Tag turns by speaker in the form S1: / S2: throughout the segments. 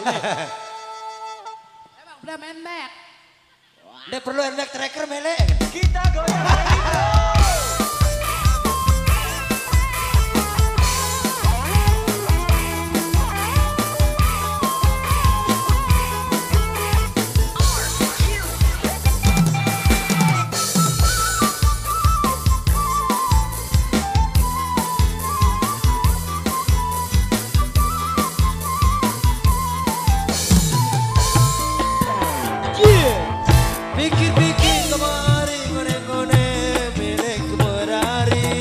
S1: Emang udah main Mac.
S2: Nggak perlu Mac tracker mele.
S3: Kita goyang lagi bro.
S2: Pikir-pikir kemari ngone-ngone milik merari.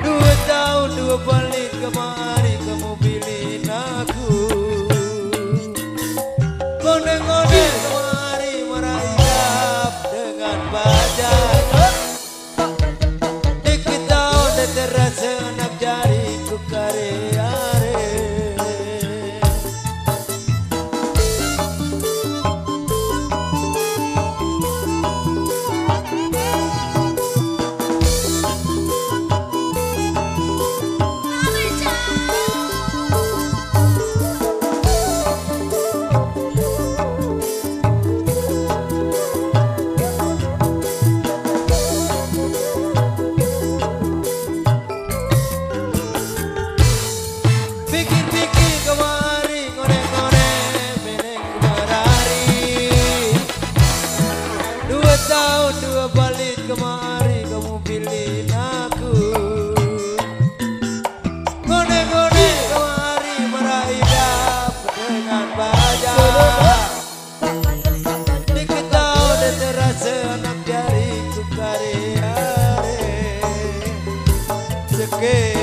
S2: 2 tahun 2 balik kemari kamu pilih aku. Ngone-ngone kemari merayap dengan badan. Dikit tahun dan terasa nak jariku kare-are. Pikir-pikir kemari ngone-ngone milik merari. 2 tahun 2 balik kemari kamu pilih aku. Ngone-ngone kemari meraihap dengan baja. Dikit tahun dan terasa anak jariku kare-are. Seke